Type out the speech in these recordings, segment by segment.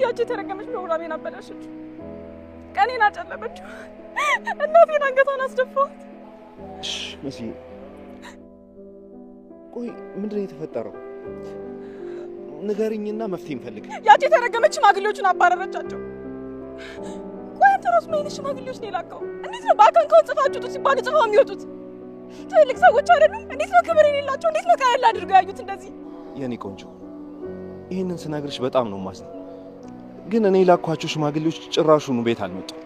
ያቺ ተረገመች ፕሮግራሜን አበላሸች። ቀኔን አጨለመችው። እናቴን አንገቷን አስደፋት። እሺ መሲ፣ ቆይ ምንድነው የተፈጠረው? ንገሪኝና መፍትሄ እንፈልግ። ያቺ ተረገመች ሽማግሌዎችን አባረረቻቸው። ቆይ አንተ ራሱ ምን አይነት ሽማግሌዎች ነው የላከው? እንዴት ነው በአካንካው ጽፋችሁ ሲባሉ ጽፈው የሚወጡት? ትልቅ ሰዎች አይደሉም? እንዴት ነው ክብር የሌላቸው? እንዴት ነው ቀለል አድርገው ያዩት እንደዚህ? የኔ ቆንጆ፣ ይህንን ስነግርሽ በጣም ነው የማዝነው። ግን እኔ ላኳቸው ሽማግሌዎች ጭራሹኑ ቤት አልመጡም።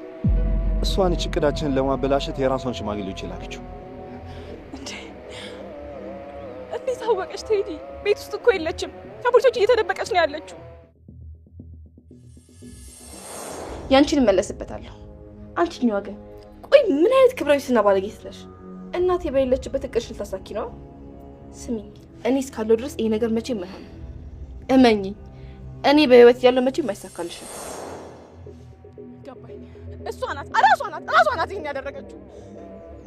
እሷን እቅዳችንን ለማበላሸት የራሷን ሽማግሌዎች የላከችው። እንዴት አወቀች? ቴዲ ቤት ውስጥ እኮ የለችም። ከፖሊሶች እየተደበቀች ነው ያለችው። ያንቺን መለስበታለሁ። አንቺኛው ግን ቆይ ምን አይነት ክብራዊ ስና ባለጌ ስለሽ እናቴ በሌለችበት እቅድሽ ልታሳኪ ነው? ስሚ፣ እኔ እስካለሁ ድረስ ይሄ ነገር መቼም አይሆንም። እመኚ፣ እኔ በህይወት ያለው መቼም አይሳካልሽም። ገባኝ። እሷ ናት፣ ራሷ ናት ይሄን ያደረገችው።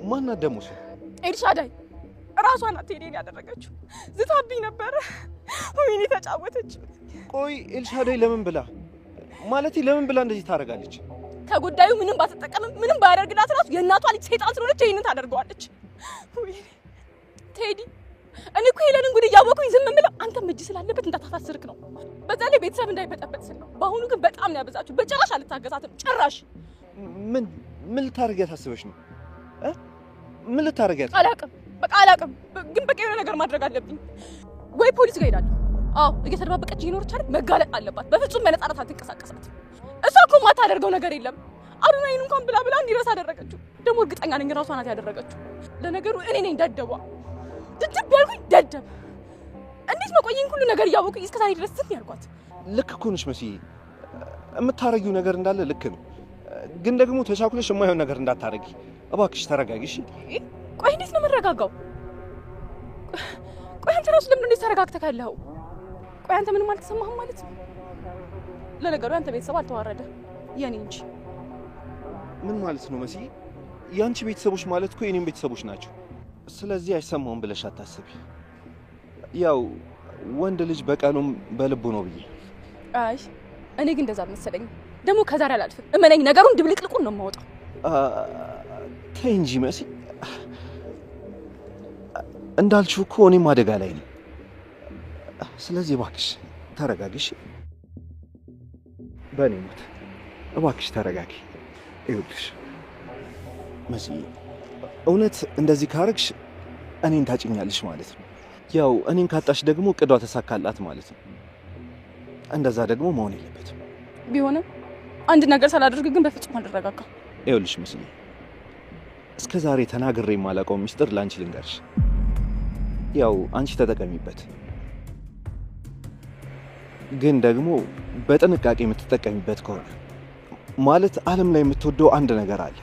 ማናት ደግሞ? ኤልሻዳይ ራሷ ናት ይሄን ያደረገችው። ዝታብኝ ነበር። ወይኔ ተጫወተች። ቆይ ኤልሻዳይ ለምን ብላ እንደዚህ ታደርጋለች? ከጉዳዩ ምንም ባትጠቀምም ምንም ባያደርግላት ራሱ የእናቷ ልጅ ሰይጣን ስለሆነች ይሄንን ታደርገዋለች። ወይኔ ቴዲ፣ እኔ እኮ ሄለንን ጉድ እያወኩኝ ዝም የምለው አንተም እጅ ስላለበት እንዳታሳስርክ ነው። በዛ ላይ ቤተሰብ እንዳይበጠበጥ ስል ነው። በአሁኑ ግን በጣም ነው ያበዛችሁ። በጭራሽ አልታገሳትም። ጭራሽ ምን ልታደርጊያት አስበሽ ነው? ምን ልታደርጊያት? አላውቅም፣ በቃ አላውቅም። ግን በቃ የሆነ ነገር ማድረግ አለብኝ። ወይ ፖሊስ ጋር እሄዳለሁ። አዎ እየተደባበቀች እየኖረች አይደል? መጋለጥ አለባት። በፍጹም በነፃነት አትንቀሳቀሳት። እሷ እኮ ማታደርገው ነገር የለም። አዱናይን እንኳን ብላ እንዲረሳ አደረገችው። ደግሞ እርግጠኛ ነኝ ራሷ ናት ያደረገችው። ለነገሩ እኔ ነኝ ደደቧ። ድድብ ያልኩኝ ደደብ። እንዴት ነው ቆይኝ ሁሉ ነገር እያወቁኝ እስከ ዛሬ ድረስ ዝም ያልኳት? ልክ እኮ ነሽ መስዬ። የምታረጊው ነገር እንዳለ ልክ ነው። ግን ደግሞ ተቻኩለሽ የማይሆን ነገር እንዳታረጊ እባክሽ ተረጋጊ። እሺ ቆይ እንዴት ነው የምረጋጋው? ቆይ አንተ ራሱ ለምን እንደዚህ ተረጋግተህ ያለኸው? ቆይ አንተ ምንም አልተሰማህም ማለት ነው? ለነገሩ አንተ ቤተሰብ አልተዋረደ የኔ እንጂ። ምን ማለት ነው መስዬ? ያንቺ ቤተሰቦች ማለት እኮ የኔም ቤተሰቦች ናቸው። ስለዚህ አይሰማውም ብለሽ አታስቢ። ያው ወንድ ልጅ በቀሉም በልቡ ነው ብዬ። አይ እኔ ግን እንደዛ መሰለኝ። ደግሞ ከዛሬ አላልፍም። እመነኝ፣ ነገሩን ድብልቅልቁን ነው የማወጣው። ተይ እንጂ መሲ። እንዳልሽው እኮ እኔም አደጋ ላይ ነኝ። ስለዚህ እባክሽ ተረጋጊሽ። በእኔ ሞት እባክሽ ተረጋጊ። ይኸውልሽ መሲ፣ እውነት እንደዚህ ካረግሽ እኔን ታጭኛለሽ ማለት ነው። ያው እኔን ካጣሽ ደግሞ እቅዷ ተሳካላት ማለት ነው። እንደዛ ደግሞ መሆን የለበትም። ቢሆንም አንድ ነገር ሳላደርግ ግን በፍጹም አልረጋጋም። ይኸውልሽ መስዬ፣ እስከ ዛሬ ተናግሬ የማላውቀው ሚስጥር ላንቺ ልንገርሽ። ያው አንቺ ተጠቀሚበት፣ ግን ደግሞ በጥንቃቄ የምትጠቀሚበት ከሆነ ማለት ዓለም ላይ የምትወደው አንድ ነገር አለ።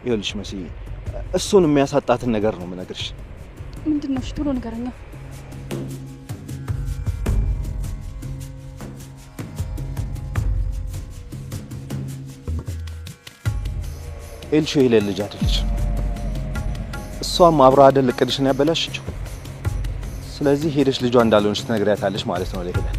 ይኸውልሽ መስዬ፣ እሱን የሚያሳጣትን ነገር ነው የምነግርሽ። ምንድን ነው? እሺ ቶሎ ንገረኛ። ኤልሹ የሌለ ልጅ አይደለች። እሷም አብራ አይደል እቅድሽን ያበላሽችው። ስለዚህ ሄደሽ ልጇ እንዳልሆንሽ ትነግሪያታለሽ ማለት ነው ለሄለን።